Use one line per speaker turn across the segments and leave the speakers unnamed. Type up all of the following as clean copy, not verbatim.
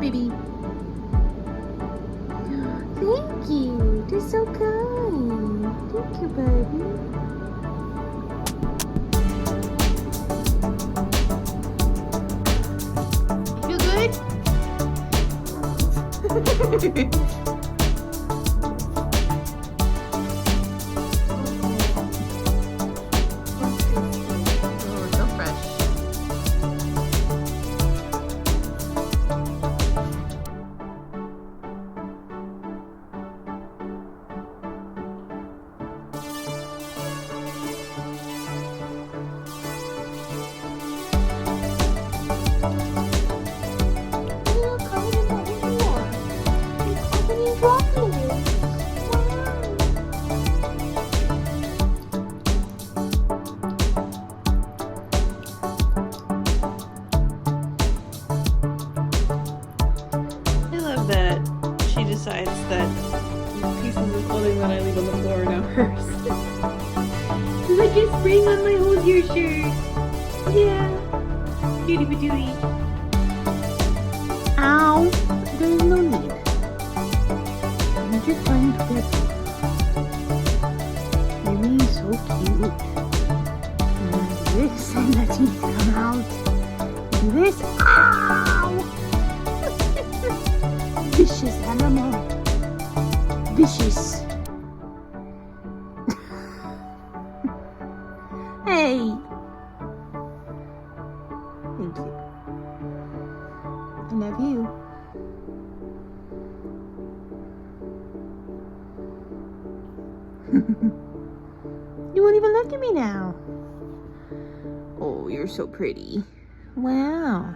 baby. Thank you. You're so kind. Thank you, baby. You feel good? Decides that pieces of clothing that I leave on the floor are now hers. Look at spring on my whole deer shirt. Yeah. Beauty patootie. Ow. There's no need. I'm just trying to get you're being so cute. And this and the teeth come out. And this. Ow! Vicious animal. Vicious. Hey. Thank you. I love you. You won't even look at me now. Oh, you're so pretty. Wow.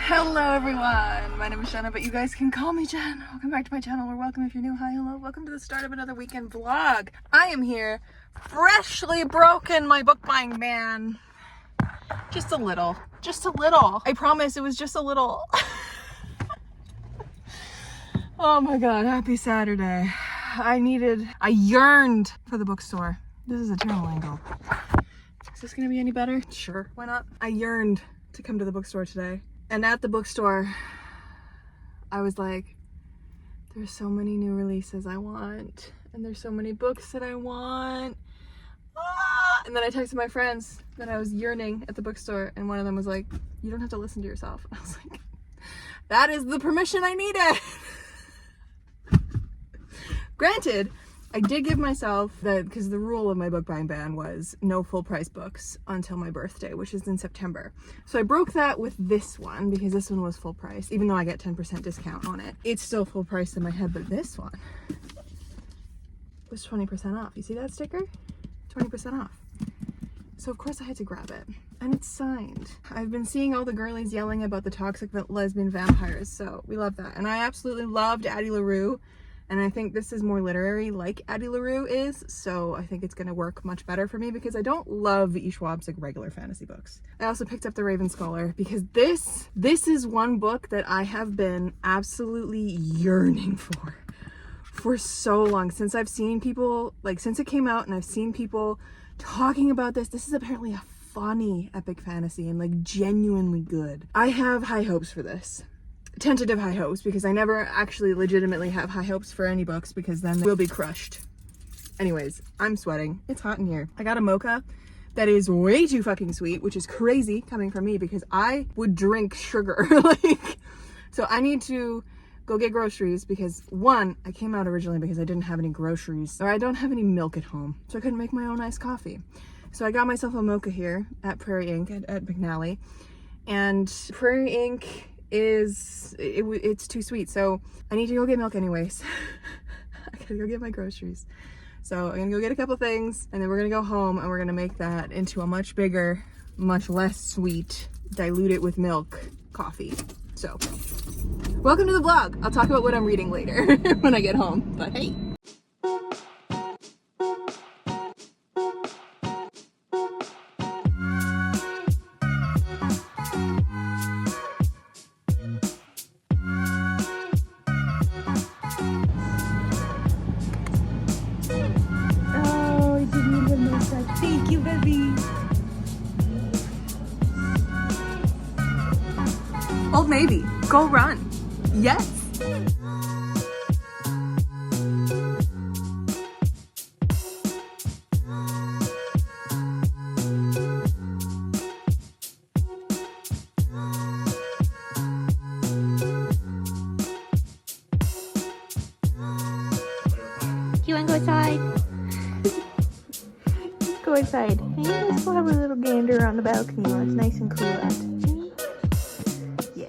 Hello everyone, my name is Jenna, but you guys can call me Jen. Welcome back to my channel, or welcome if you're new. Hi, hello, welcome to the start of another weekend vlog. I am here, freshly broken my book buying ban. Just a little. I promise it was just a little. Oh my god, happy Saturday. I yearned for the bookstore. This is a terrible angle. Is this gonna be any better? Sure, why not? I yearned to come to the bookstore today. And at the bookstore, I was like, there's so many new releases I want. And there's so many books that I want. Ah! And then I texted my friends that I was yearning at the bookstore. And one of them was like, you don't have to listen to yourself. I was like, that is the permission I needed. Granted, I did give myself that, because the rule of my book buying ban was no full price books until my birthday, which is in September. So I broke that with this one because this one was full price, even though I get 10% discount on it. It's still full price in my head, but this one was 20% off. You see that sticker? 20% off. So of course I had to grab it, and it's signed. I've been seeing all the girlies yelling about the toxic lesbian vampires, so we love that. And I absolutely loved Addie LaRue. And I think this is more literary like Addie LaRue is, so I think it's gonna work much better for me because I don't love E. Schwab's like regular fantasy books. I also picked up the Raven Scholar because this is one book that I have been absolutely yearning for so long. Since I've seen people, like since it came out and I've seen people talking about this. This is apparently a funny epic fantasy and like genuinely good. I have high hopes for this. Tentative high hopes, because I never actually legitimately have high hopes for any books because then they will be crushed. Anyways, I'm sweating. It's hot in here. I got a mocha that is way too fucking sweet, which is crazy coming from me because I would drink sugar. So I need to go get groceries because one, I came out originally because I didn't have any groceries, or I don't have any milk at home, so I couldn't make my own iced coffee. So I got myself a mocha here at Prairie Ink at McNally, and Prairie Ink it's too sweet, so I need to go get milk anyways. I gotta go get my groceries. So I'm gonna go get a couple things, and then we're gonna go home and we're gonna make that into a much bigger, much less sweet, dilute it with milk coffee. So welcome to the vlog. I'll talk about what I'm reading later when I get home, but hey. Oh, you didn't even miss that. Thank you, baby. Old Navy, go run. Yes.
Do you want to go outside? Let's go outside. Hey, let's go have a little gander on the balcony while it's nice and cool out. Yeah.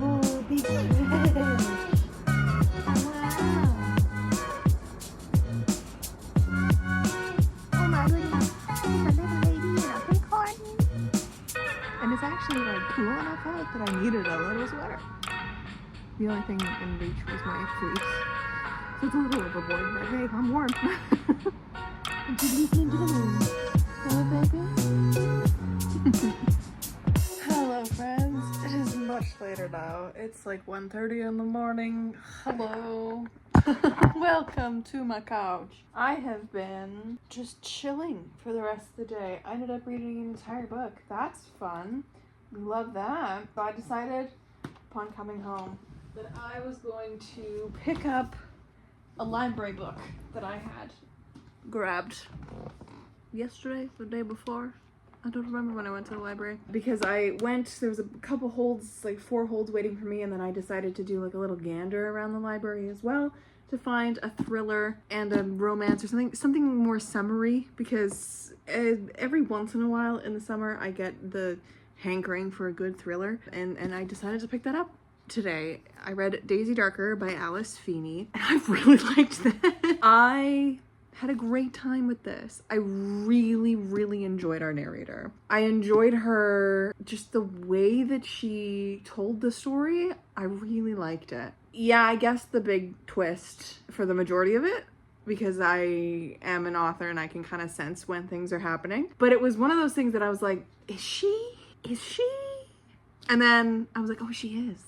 Oh, big fish.
And it's actually like cool enough out that I needed a little sweater. The only thing in reach was my fleece. So it's a little overboard, but hey, I'm warm. Hello friends, it is much later now. It's like 1:30 in the morning. Hello. Welcome to my couch. I have been just chilling for the rest of the day. I ended up reading an entire book. That's fun. We love that. So I decided upon coming home that I was going to pick up a library book that I had grabbed yesterday, the day before. I don't remember when I went to the library. Because I went, there was a couple holds, like 4 holds waiting for me, and then I decided to do like a little gander around the library as well to find a thriller and a romance or something more summery, because every once in a while in the summer I get the hankering for a good thriller, and I decided to pick that up today. I read Daisy Darker by Alice Feeney, and I really liked that. I had a great time with this. I really, really enjoyed our narrator. I enjoyed her, just the way that she told the story. I really liked it. Yeah, I guess the big twist for the majority of it, because I am an author and I can kind of sense when things are happening. But it was one of those things that I was like, is she? Is she? And then I was like, oh, she is.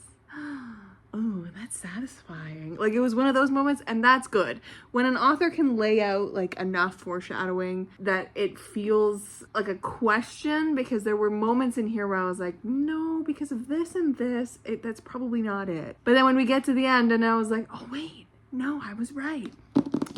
Oh, that's satisfying. Like, it was one of those moments, and that's good. When an author can lay out like enough foreshadowing that it feels like a question, because there were moments in here where I was like, no, because of this and this, that's probably not it. But then when we get to the end and I was like, oh wait, no, I was right.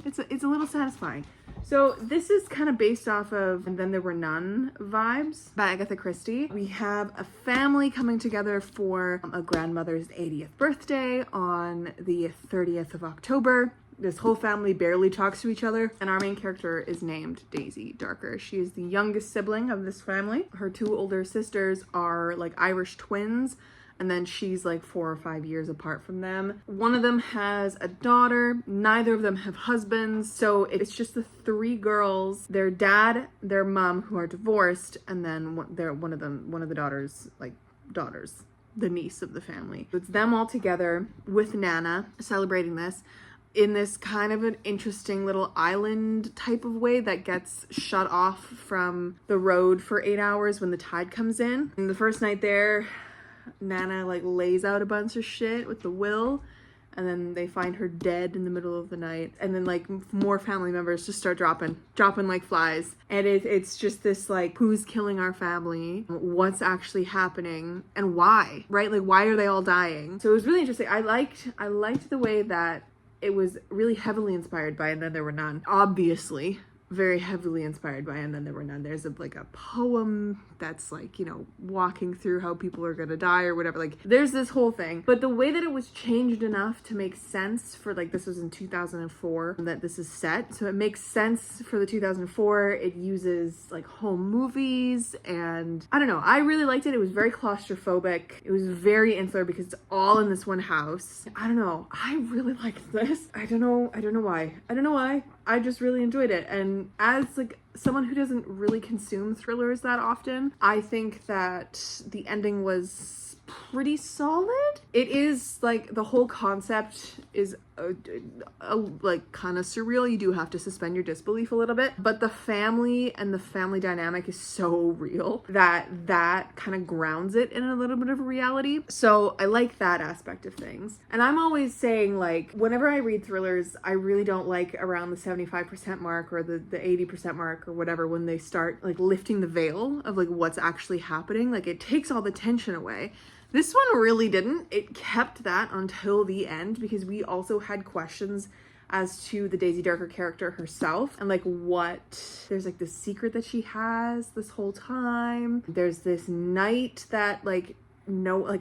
It's a little satisfying. So this is kind of based off of And Then There Were None vibes by Agatha Christie. We have a family coming together for a grandmother's 80th birthday on the 30th of October. This whole family barely talks to each other, and our main character is named Daisy Darker. She is the youngest sibling of this family. Her 2 older sisters are like Irish twins, and then she's like 4 or 5 years apart from them. One of them has a daughter. Neither of them have husbands. So it's just the 3 girls, their dad, their mom, who are divorced, and then one of the daughters, the niece of the family. It's them all together with Nana celebrating this in this kind of an interesting little island type of way that gets shut off from the road for 8 hours when the tide comes in. And the first night there, Nana like lays out a bunch of shit with the will, and then they find her dead in the middle of the night, and then like more family members just start dropping like flies, and it's just this like, who's killing our family, what's actually happening, and why, right? Like, why are they all dying? So it was really interesting. I liked the way that it was really heavily inspired by And Then There Were None. Obviously very heavily inspired by And Then There Were None. There's like a poem that's like, you know, walking through how people are gonna die or whatever. Like, there's this whole thing, but the way that it was changed enough to make sense for, like, this was in 2004 that this is set, so it makes sense for the 2004. It uses like home movies, and I don't know, I really liked it. It was very claustrophobic. It was very insular because it's all in this one house. I don't know, I really liked this. I don't know why. I just really enjoyed it. And as like someone who doesn't really consume thrillers that often, I think that the ending was pretty solid. It is like, the whole concept is like kind of surreal. You do have to suspend your disbelief a little bit, but the family and the family dynamic is so real that kind of grounds it in a little bit of a reality. So I like that aspect of things. And I'm always saying, like, whenever I read thrillers, I really don't like around the 75% mark or the 80% mark or whatever, when they start like lifting the veil of like what's actually happening. Like, it takes all the tension away. This one really didn't. It kept that until the end, because we also had questions as to the Daisy Darker character herself, and like there's like this secret that she has this whole time. There's this night that like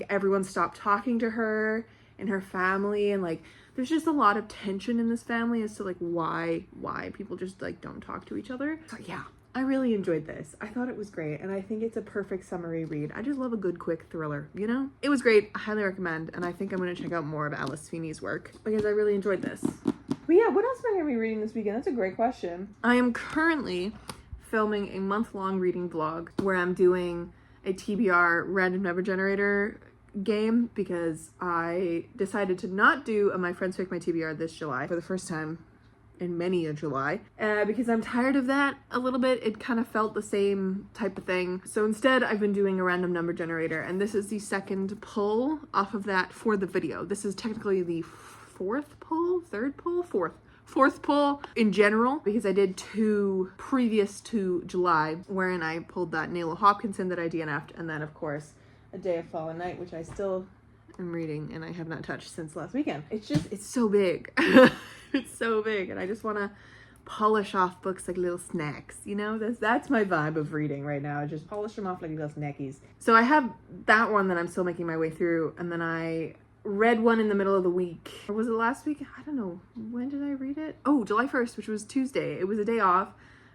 everyone stopped talking to her and her family, and like there's just a lot of tension in this family as to like why people just like don't talk to each other. So yeah, I really enjoyed this. I thought it was great, and I think it's a perfect summary read. I just love a good quick thriller, you know? It was great. I highly recommend, and I think I'm going to check out more of Alice Feeney's work because I really enjoyed this. But yeah, what else am I going to be reading this weekend? That's a great question. I am currently filming a month-long reading vlog where I'm doing a TBR random number generator game, because I decided to not do a My Friends Pick My TBR this July for the first time in many a July, because I'm tired of that a little bit. It kind of felt the same type of thing. So instead, I've been doing a random number generator, and this is the second pull off of that for the video. This is technically the fourth pull in general, because I did 2 previous to July, wherein I pulled that Nayla Hopkinson that I DNF'd, and then of course A Day of Fallen Night, which I still am reading and I have not touched since last weekend. It's so big. It's so big, and I just want to polish off books like little snacks, you know? That's my vibe of reading right now. I just polish them off like little snackies. So I have that one that I'm still making my way through, and then I read one in the middle of the week. Or was it last week? I don't know. When did I read it? Oh, July 1st, which was Tuesday. It was a day off.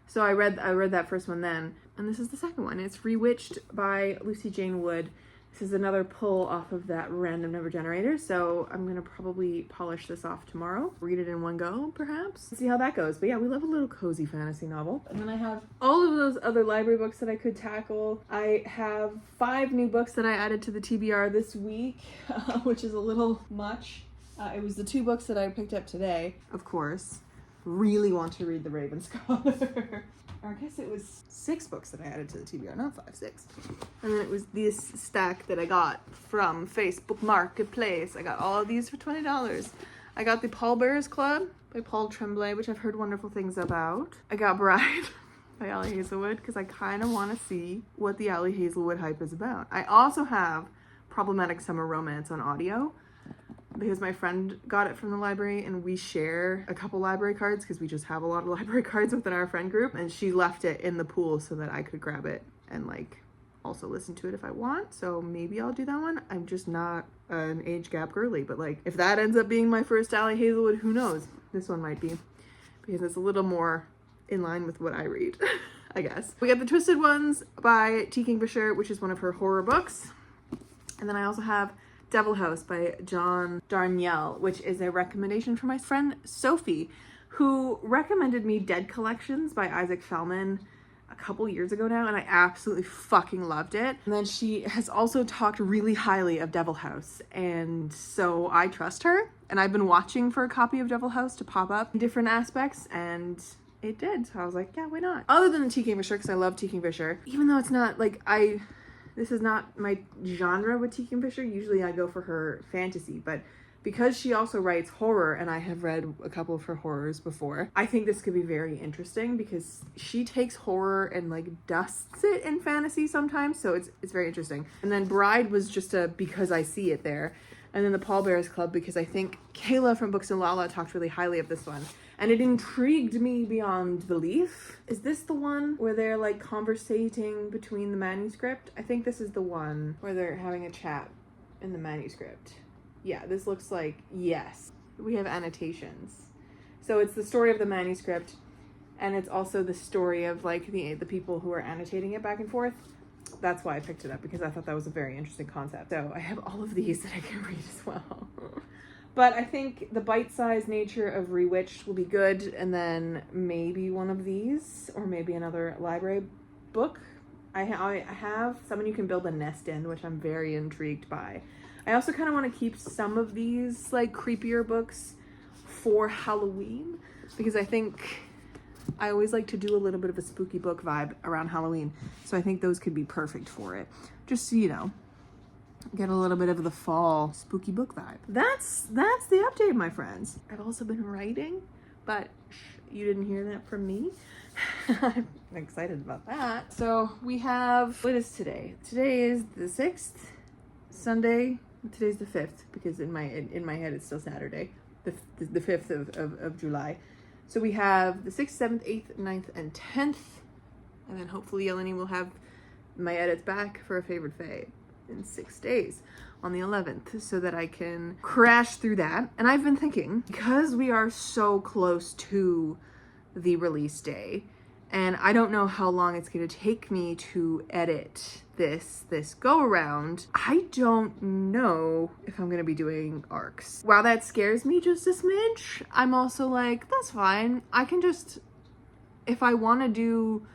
So I read that first one then. And this is the second one. It's Rewitched by Lucy Jane Wood. This is another pull off of that random number generator, so I'm gonna probably polish this off tomorrow, read it in one go, perhaps, see how that goes. But yeah, we love a little cozy fantasy novel. And then I have all of those other library books that I could tackle. I have 5 new books that I added to the TBR this week, which is a little much. It was the 2 books that I picked up today, of course. Really want to read The Raven Scholar. Or I guess it was 6 books that I added to the TBR, not 5, 6. And then it was this stack that I got from Facebook Marketplace. I got all of these for $20. I got the Paul Bearers Club by Paul Tremblay, which I've heard wonderful things about. I got Bride by Ali Hazelwood, because I kind of want to see what the Ali Hazelwood hype is about. I also have Problematic Summer Romance on audio, because my friend got it from the library, and we share a couple library cards because we just have a lot of library cards within our friend group, and she left it in the pool so that I could grab it and like also listen to it if I want. So maybe I'll do that one. I'm just not an age gap girly, but like if that ends up being my first Ali Hazelwood, who knows? This one might be, because it's a little more in line with what I read, I guess. We got The Twisted Ones by T. Kingfisher, which is one of her horror books. And then I also have Devil House by John Darnielle, which is a recommendation from my friend Sophie, who recommended me Dead Collections by Isaac Fellman a couple years ago now, and I absolutely fucking loved it. And then she has also talked really highly of Devil House, and so I trust her, and I've been watching for a copy of Devil House to pop up in different aspects, and it did. So I was like, yeah, why not? Other than the T. Kingfisher, because I love T. Kingfisher, even though it's not like this is not my genre with T. Kingfisher. Usually I go for her fantasy, but because she also writes horror, and I have read a couple of her horrors before, I think this could be very interesting because she takes horror and like dusts it in fantasy sometimes, so it's very interesting. And then Bride was just a because I see it there. And then the Pallbearers Club because I think Kayla from Books and Lala talked really highly of this one. And it intrigued me beyond belief. Is this the one where they're like conversating between the manuscript? I think this is the one where they're having a chat in the manuscript. Yeah, this looks like, yes. We have annotations. So it's the story of the manuscript, and it's also the story of like the people who are annotating it back and forth. That's why I picked it up, because I thought that was a very interesting concept. So I have all of these that I can read as well. But I think the bite-sized nature of Rewitched will be good, and then maybe one of these, or maybe another library book. I have someone you can build a nest in, which I'm very intrigued by. I also kind of want to keep some of these like creepier books for Halloween, because I think I always like to do a little bit of a spooky book vibe around Halloween. So I think those could be perfect for it. Just so you know, get a little bit of the fall spooky book vibe. That's the update, my friends. I've also been writing, but you didn't hear that from me. I'm excited about that. So we have, what is today? Today is the 6th, Sunday. Today's the 5th, because in my head it's still Saturday, the 5th of July. So we have the 6th, 7th, 8th, 9th, and 10th. And then hopefully Eleni will have my edits back for A Favored Fey in 6 days on the 11th, so that I can crash through that. And I've been thinking, because we are so close to the release day, and I don't know how long it's going to take me to edit this go around, I don't know if I'm going to be doing arcs. While that scares me just a smidge, I'm also like, that's fine. I can just, if I want to do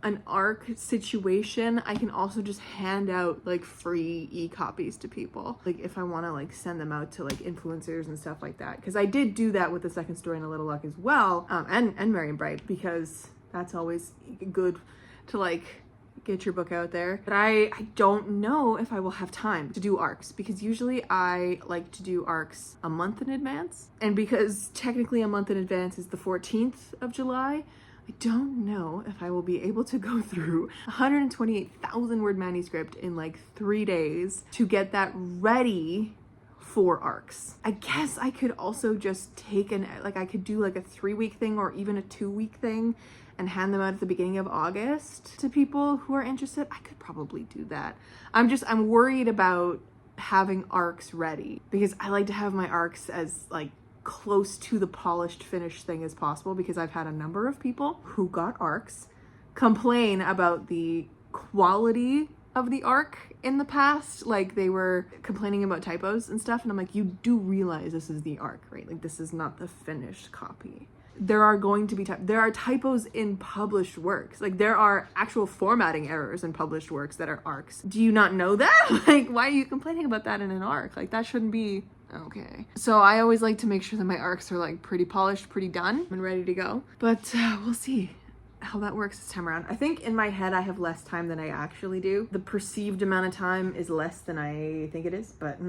an arc situation, I can also just hand out like free e-copies to people. Like if I want to like send them out to like influencers and stuff like that. Because I did do that with the second story in A Little Luck as well, and Marion Bright, because that's always good to like get your book out there. But I don't know if I will have time to do arcs, because usually I like to do arcs a month in advance. And because technically a month in advance is the 14th of July, I don't know if I will be able to go through 128,000 word manuscript in like 3 days to get that ready for arcs. I guess I could also just take I could do like a 3-week thing or even a 2-week thing and hand them out at the beginning of August to people who are interested. I could probably do that. I'm worried about having arcs ready, because I like to have my arcs as like close to the polished finished thing as possible, because I've had a number of people who got arcs complain about the quality of the arc in the past. Like they were complaining about typos and stuff, and I'm like, you do realize this is the arc, right? Like this is not the finished copy. There are going to be there are typos in published works. Like there are actual formatting errors in published works that are arcs. Do you not know that? Like why are you complaining about that in an arc? Like that shouldn't be okay. So I always like to make sure that my arcs are like pretty polished, pretty done, and ready to go. But we'll see how that works this time around. I think in my head I have less time than I actually do. The perceived amount of time is less than I think it is, but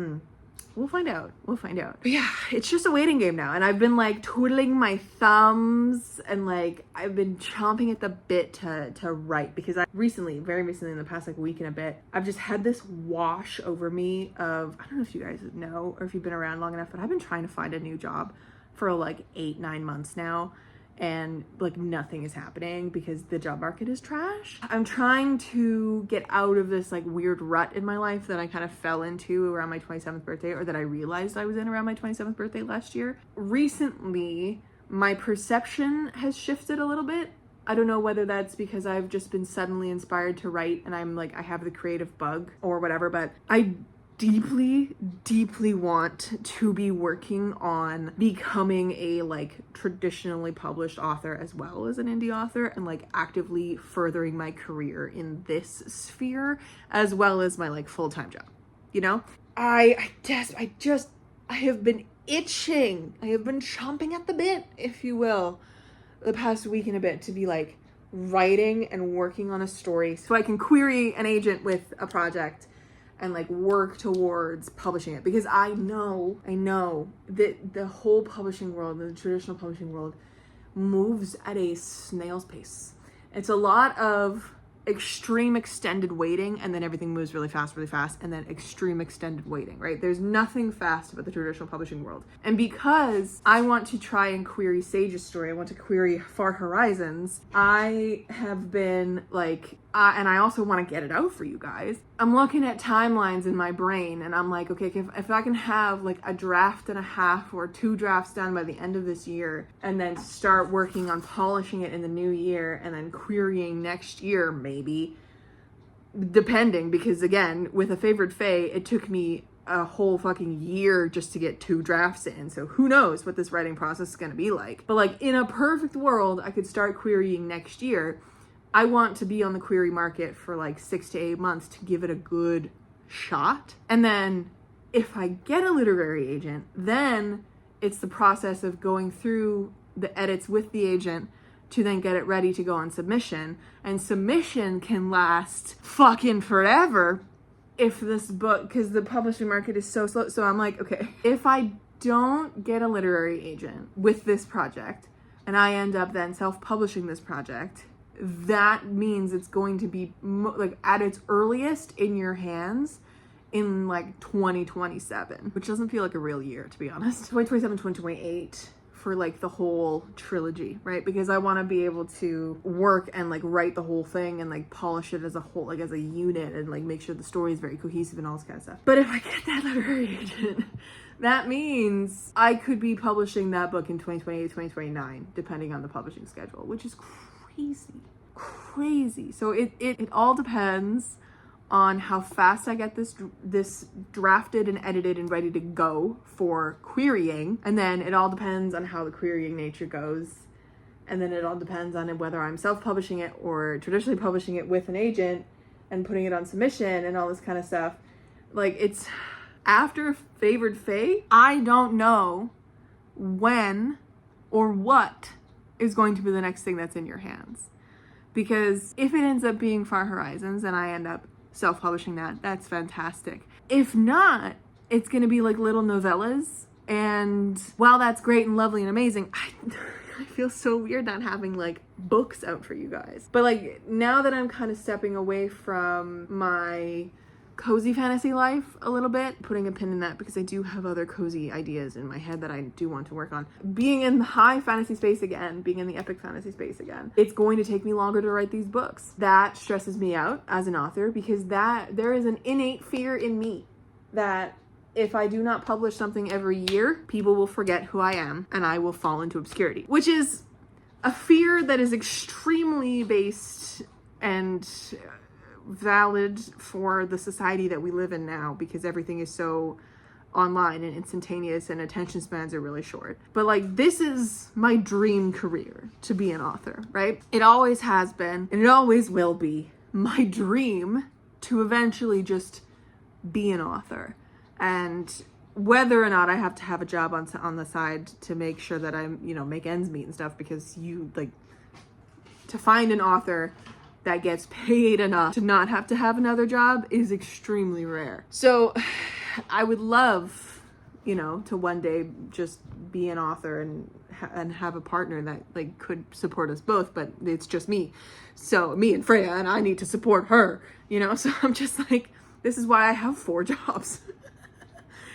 we'll find out. We'll find out. But yeah, it's just a waiting game now. And I've been like twiddling my thumbs and like I've been chomping at the bit to write, because I very recently in the past like week and a bit, I've just had this wash over me of, I don't know if you guys know or if you've been around long enough, but I've been trying to find a new job for like 8-9 months now. And like nothing is happening because the job market is trash. I'm trying to get out of this like weird rut in my life that I kind of fell into around my 27th birthday, or that I realized I was in around my 27th birthday last year. Recently, my perception has shifted a little bit. I don't know whether that's because I've just been suddenly inspired to write and I'm like, I have the creative bug or whatever, but I deeply want to be working on becoming a like traditionally published author as well as an indie author, and like actively furthering my career in this sphere as well as my like full-time job. You know, I have been itching. I have been chomping at the bit, if you will, the past week and a bit to be like writing and working on a story so I can query an agent with a project and like work towards publishing it, because I know that the whole publishing world, the traditional publishing world, moves at a snail's pace. It's a lot of extreme extended waiting, and then everything moves really fast, and then extreme extended waiting, right? There's nothing fast about the traditional publishing world. And because I want to try and query Sage's story, I want to query Far Horizons, I have been like, and I also want to get it out for you guys. I'm looking at timelines in my brain, and I'm like, okay, if I can have like a draft and a half or 2 drafts done by the end of this year, and then start working on polishing it in the new year, and then querying next year, maybe, depending, because again, with A Favored Fey, it took me a whole fucking year just to get 2 drafts in. So who knows what this writing process is going to be like. But like in a perfect world, I could start querying next year. I want to be on the query market for like 6 to 8 months to give it a good shot. And then if I get a literary agent, then it's the process of going through the edits with the agent to then get it ready to go on submission. And submission can last fucking forever if this book, because the publishing market is so slow. So I'm like, okay, if I don't get a literary agent with this project and I end up then self-publishing this project, that means it's going to be like at its earliest in your hands in like 2027, which doesn't feel like a real year, to be honest. 2027, 2028 for like the whole trilogy, right? Because I want to be able to work and like write the whole thing and like polish it as a whole, like as a unit, and like make sure the story is very cohesive and all this kind of stuff. But if I get that literary agent, that means I could be publishing that book in 2028, 2029, depending on the publishing schedule, which is crazy. So it all depends on how fast I get this drafted and edited and ready to go for querying, and then it all depends on how the querying nature goes, and then it all depends on whether I'm self-publishing it or traditionally publishing it with an agent and putting it on submission and all this kind of stuff. Like, it's after Favored Fey, I don't know when or what is going to be the next thing that's in your hands. Because if it ends up being Far Horizons and I end up self-publishing that, that's fantastic. If not, it's going to be like little novellas. And while that's great and lovely and amazing, I feel so weird not having like books out for you guys. But like now that I'm kind of stepping away from my cozy fantasy life a little bit, putting a pin in that because I do have other cozy ideas in my head that I do want to work on. Being in the high fantasy space again, being in the epic fantasy space again, it's going to take me longer to write these books. That stresses me out as an author, because there is an innate fear in me that if I do not publish something every year, people will forget who I am and I will fall into obscurity, which is a fear that is extremely based and valid for the society that we live in now, because everything is so online and instantaneous and attention spans are really short. But like, this is my dream career, to be an author, right? It always has been, and it always will be my dream to eventually just be an author. And whether or not I have to have a job on the side to make sure that I'm, make ends meet and stuff, because to find an author that gets paid enough to not have to have another job is extremely rare. So I would love, to one day just be an author and have a partner that like could support us both, but it's just me. So me and Freya, and I need to support her, so I'm just like, this is why I have 4 jobs.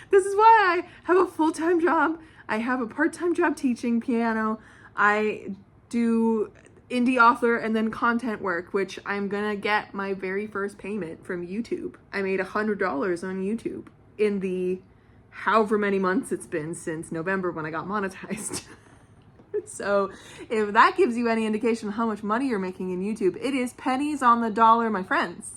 This is why I have a full-time job. I have a part-time job teaching piano. I do indie author and then content work, which I'm gonna get my very first payment from YouTube. I made $100 on YouTube in the however many months it's been since November when I got monetized. So if that gives you any indication of how much money you're making in YouTube, it is pennies on the dollar, my friends,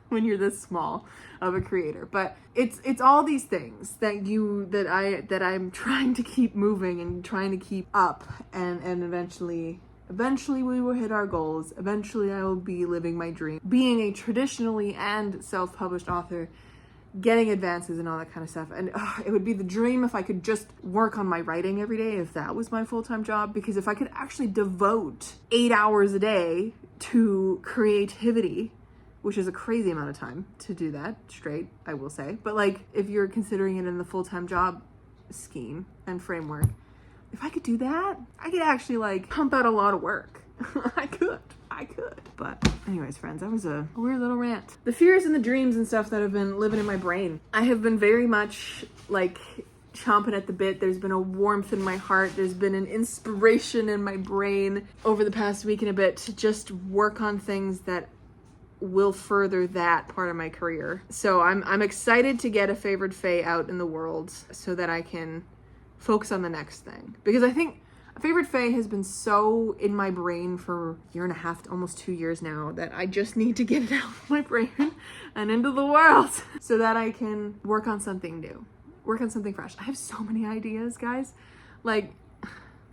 when you're this small of a creator. But it's all these things that I'm trying to keep moving and trying to keep up, and eventually we will hit our goals. Eventually I will be living my dream, being a traditionally and self-published author, getting advances and all that kind of stuff. And it would be the dream if I could just work on my writing every day, if that was my full-time job, because if I could actually devote 8 hours a day to creativity which is a crazy amount of time to do that straight, I will say. But like, if you're considering it in the full-time job scheme and framework, if I could do that, I could actually like pump out a lot of work. I could. But anyways, friends, that was a weird little rant. The fears and the dreams and stuff that have been living in my brain, I have been very much like chomping at the bit. There's been a warmth in my heart. There's been an inspiration in my brain over the past week and a bit to just work on things that will further that part of my career. So I'm excited to get A Favored Fey out in the world so that I can focus on the next thing. Because I think A Favored Fey has been so in my brain for a year and a half, almost 2 years now, that I just need to get it out of my brain and into the world so that I can work on something new, work on something fresh. I have so many ideas, guys. Like,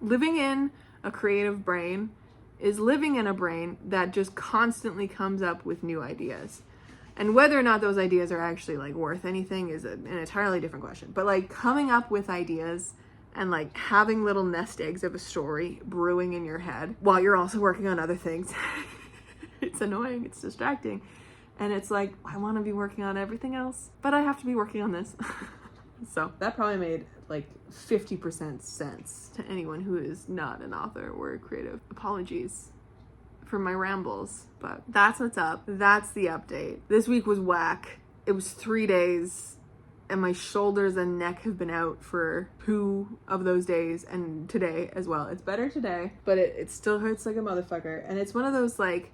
living in a creative brain is living in a brain that just constantly comes up with new ideas. And whether or not those ideas are actually like worth anything is an entirely different question. But like coming up with ideas and like having little nest eggs of a story brewing in your head while you're also working on other things. It's annoying, it's distracting. And it's like, I want to be working on everything else, but I have to be working on this. So that probably made like 50% sense to anyone who is not an author or creative. Apologies for my rambles, but that's what's up. That's the update. This week was whack. It was 3 days and my shoulders and neck have been out for 2 of those days and today as well. It's better today, but it still hurts like a motherfucker. And it's one of those like,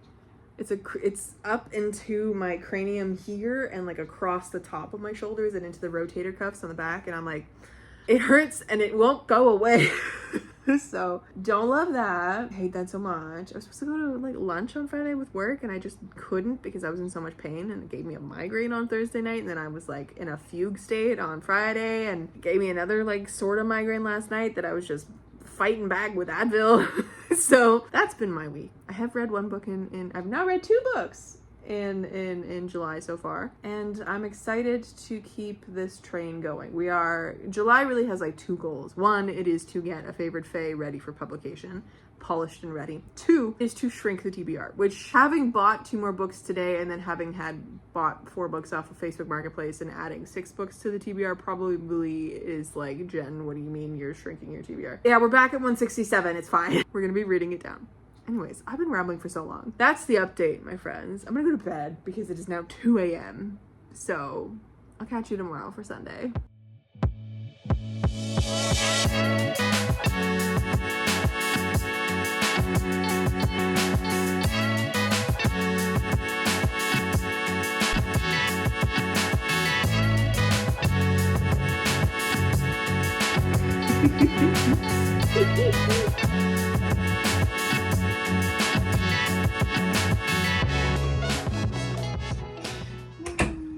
it's up into my cranium here and like across the top of my shoulders and into the rotator cuffs on the back. And I'm like, it hurts and it won't go away. So don't love that. I hate that so much. I was supposed to go to like lunch on Friday with work and I just couldn't because I was in so much pain, and it gave me a migraine on Thursday night, and then I was like in a fugue state on Friday, and it gave me another like sort of migraine last night that I was just fighting back with Advil. So that's been my week. I have read 1 book I've now read 2 books in July so far, and I'm excited to keep this train going. July really has like 2 goals. 1, it is to get A Favored Fey ready for publication, polished and ready. 2 is to shrink the TBR, which, having bought 2 more books today and then having bought 4 books off of Facebook Marketplace and adding 6 books to the TBR probably is like, Jen, what do you mean you're shrinking your TBR? Yeah, we're back at 167. It's fine. We're gonna be reading it down. Anyways, I've been rambling for so long. That's the update, my friends. I'm gonna go to bed because it is now 2 a.m. So I'll catch you tomorrow for Sunday.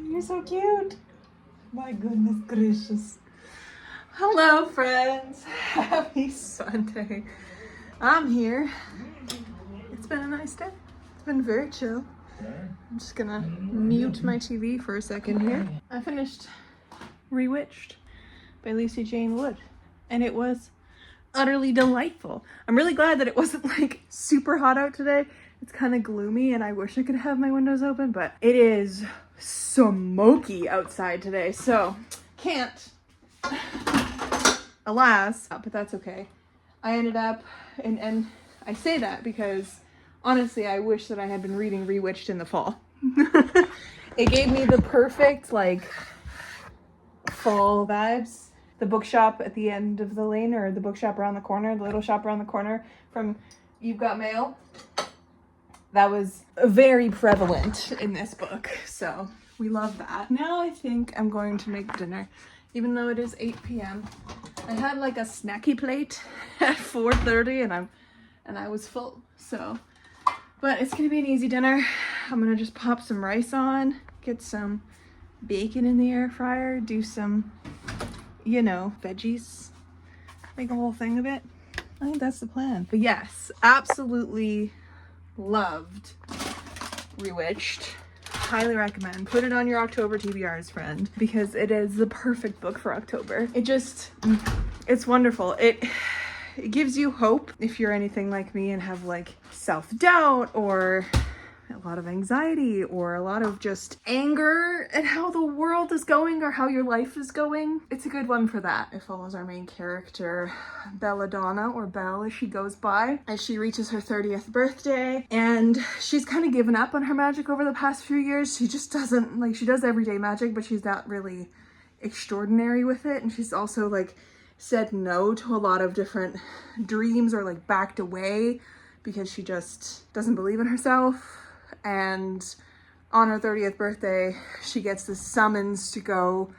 You're so cute. My goodness gracious. Hello, friends. Happy Sunday. I'm here. It's been a nice day. It's been very chill. I'm just gonna mute my TV for a second here. I finished Rewitched by Lucy Jane Wood, and it was utterly delightful. I'm really glad that it wasn't like super hot out today. It's kind of gloomy and I wish I could have my windows open, but it is smoky outside today, so can't, alas, but that's okay. I ended up, and I say that because honestly I wish that I had been reading Rewitched in the fall. It gave me the perfect like fall vibes. The bookshop at the end of the lane, or the bookshop around the corner, the little shop around the corner from You've Got Mail, that was very prevalent in this book, so we love that. Now I think I'm going to make dinner, even though it is 8 p.m. I had like a snacky plate at 4:30 and I was full, so, but it's gonna be an easy dinner. I'm gonna just pop some rice on, get some bacon in the air fryer, do some, you know, veggies, make a whole thing of it. I think that's the plan. But yes, absolutely loved Rewitched. Highly recommend. Put it on your October TBRs, friend, because it is the perfect book for October. It's wonderful. It gives you hope if you're anything like me and have like self-doubt or a lot of anxiety or a lot of just anger at how the world is going or how your life is going. It's a good one for that. It follows our main character, Belladonna, or Belle as she goes by, as she reaches her 30th birthday, and she's kind of given up on her magic over the past few years. She just doesn't, like, she does everyday magic, but she's not really extraordinary with it, and she's also like said no to a lot of different dreams or like backed away because she just doesn't believe in herself. And on her 30th birthday, she gets this summons to go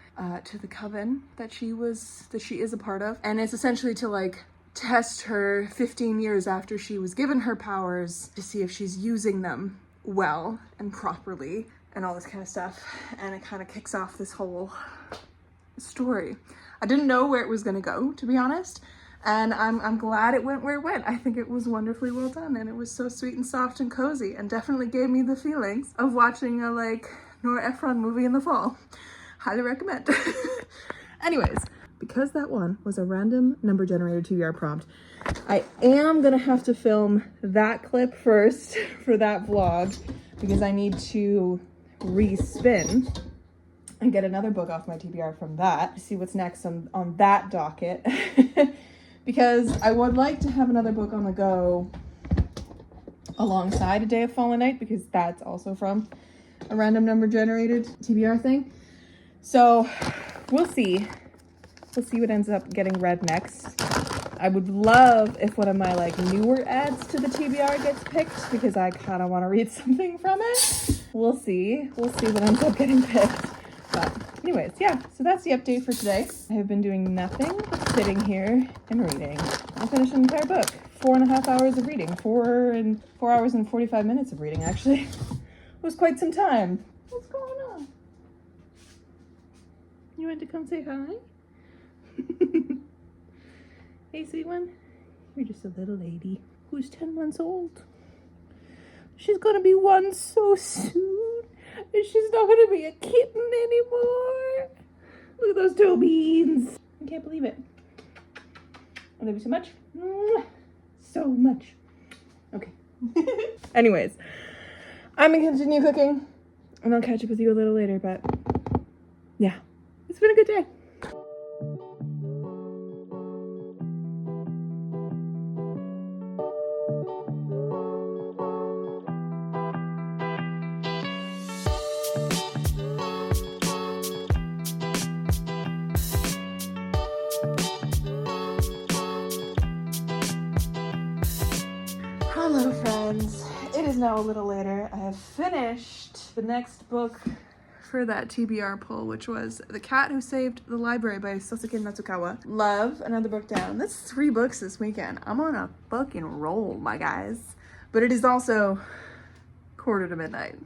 to the coven that she is a part of, and it's essentially to like test her 15 years after she was given her powers to see if she's using them well and properly and all this kind of stuff. And it kind of kicks off this whole story. I didn't know where it was going to go, to be honest, and I'm glad it went where it went. I think it was wonderfully well done, and it was so sweet and soft and cozy, and definitely gave me the feelings of watching a like Nora Ephron movie in the fall. Highly recommend. Anyways, because that one was a random number generator TBR prompt, I am gonna have to film that clip first for that vlog because I need to respin and get another book off my TBR from that to see what's next on that docket. Because I would like to have another book on the go alongside A Day of Fallen Night, because that's also from a random number generated TBR thing. So we'll see. We'll see what ends up getting read next. I would love if one of my like newer ads to the TBR gets picked, because I kind of want to read something from it. We'll see. We'll see what ends up getting picked. But anyways, yeah, so that's the update for today. I have been doing nothing but sitting here and reading. I finished an entire book. 4.5 hours of reading. 4 hours and 45 minutes of reading, actually. It was quite some time. What's going on? You want to come say hi? Hey, sweet one. You're just a little lady who's 10 months old. She's gonna be 1 so soon. And she's not gonna be a kitten anymore. Look at those toe beans. I can't believe it. I love you so much. So much. Okay. Anyways, I'm gonna continue cooking and I'll catch up with you a little later, but yeah, it's been a good day. Hello friends, it is now a little later. I have finished the next book for that TBR pull, which was The Cat Who Saved the Library by Soseki Natsukawa. Love, another book down. That's 3 books this weekend. I'm on a fucking roll, my guys. But it is also 1:45.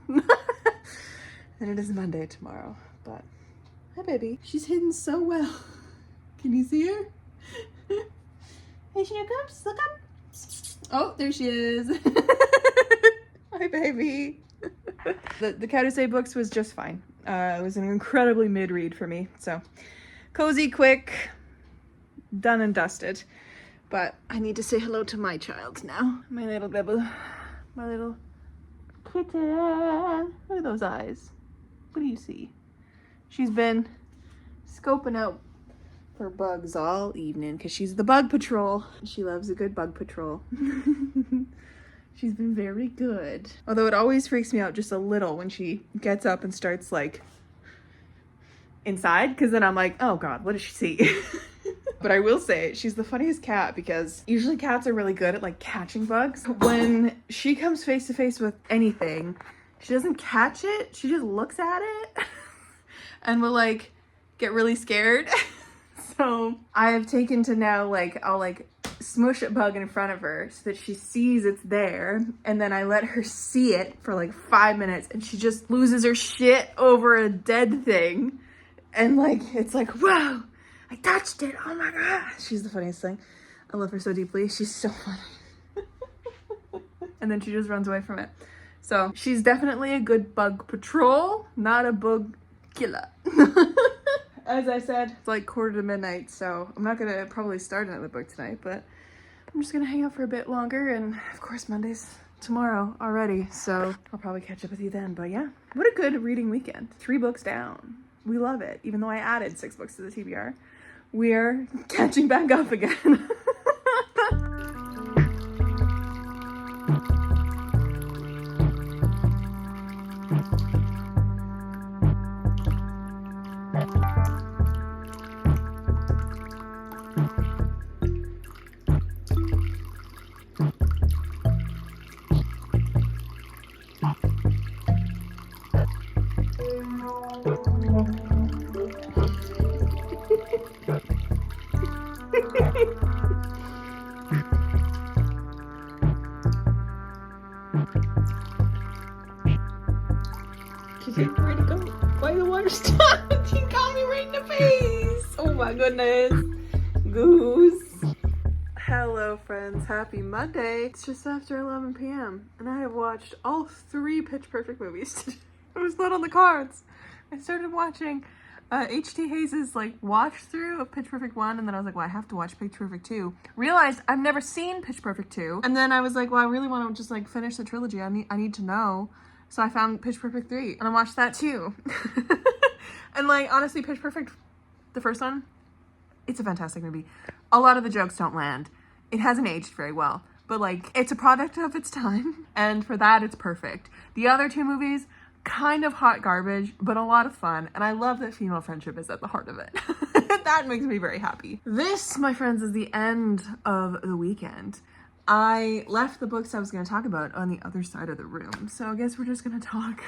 And it is Monday tomorrow. But, hi baby. She's hidden so well. Can you see her? Hey, she comes, look up. Oh, there she is. Hi, baby. The Cat Who Saved Books was just fine. It was an incredibly mid-read for me. So, cozy, quick, done and dusted. But I need to say hello to my child now. My little bibble. My little kitten. Look at those eyes. What do you see? She's been scoping out for bugs all evening because she's the bug patrol. She loves a good bug patrol. She's been very good. Although it always freaks me out just a little when she gets up and starts like inside, because then I'm like, oh god, what does she see? But I will say she's the funniest cat, because usually cats are really good at like catching bugs. When she comes face to face with anything, she doesn't catch it, she just looks at it and will like get really scared. So I have taken to now, like, I'll like smush a bug in front of her so that she sees it's there, and then I let her see it for like 5 minutes and she just loses her shit over a dead thing. And like, it's like, wow, I touched it, oh my god. She's the funniest thing. I love her so deeply. She's so funny. And then she just runs away from it. So she's definitely a good bug patrol, not a bug killer. As I said, it's like 1:45, so I'm not gonna probably start another book tonight, but I'm just gonna hang out for a bit longer, and of course Monday's tomorrow already, so I'll probably catch up with you then. But yeah, what a good reading weekend. 3 books down. We love it. Even though I added 6 books to the TBR, we're catching back up again. She's like, where'd it go? Why the water stopped? She got me right in the face. Oh my goodness. Goose. Hello friends, happy Monday. It's just after 11 p.m. and I have watched all 3 Pitch Perfect movies today. It was not on the cards. I started watching H.T. Hayes' like watch through of Pitch Perfect 1, and then I was like, well, I have to watch Pitch Perfect 2. Realized I've never seen Pitch Perfect 2, and then I was like, well, I really want to just like finish the trilogy. I need to know. So I found Pitch Perfect 3, and I watched that too. And like, honestly, Pitch Perfect, the first one, it's a fantastic movie. A lot of the jokes don't land. It hasn't aged very well, but like, it's a product of its time, and for that, it's perfect. The other 2 movies, kind of hot garbage, but a lot of fun, and I love that female friendship is at the heart of it. That makes me very happy. This, my friends, is the end of the weekend. I left the books I was going to talk about on the other side of the room, so I guess we're just going to talk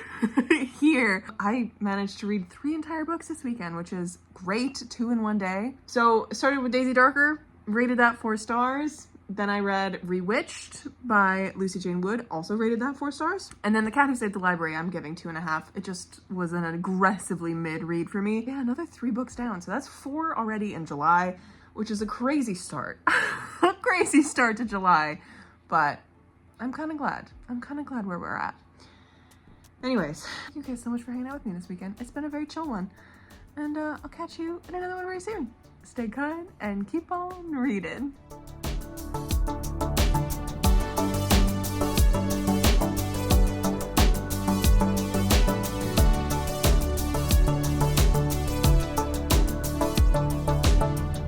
here. I managed to read 3 entire books this weekend, which is great, 2 in one day. So started with Daisy Darker, rated that 4 stars. Then I read Rewitched by Lucy Jane Wood, also rated that 4 stars. And then The Cat Who Saved the Library, I'm giving 2.5. It just was an aggressively mid read for me. Yeah, another 3 books down, so that's 4 already in July, which is a crazy start. A crazy start to July, but I'm kind of glad. I'm kind of glad where we're at. Anyways, thank you guys so much for hanging out with me this weekend. It's been a very chill one, and I'll catch you in another one very soon. Stay kind and keep on reading.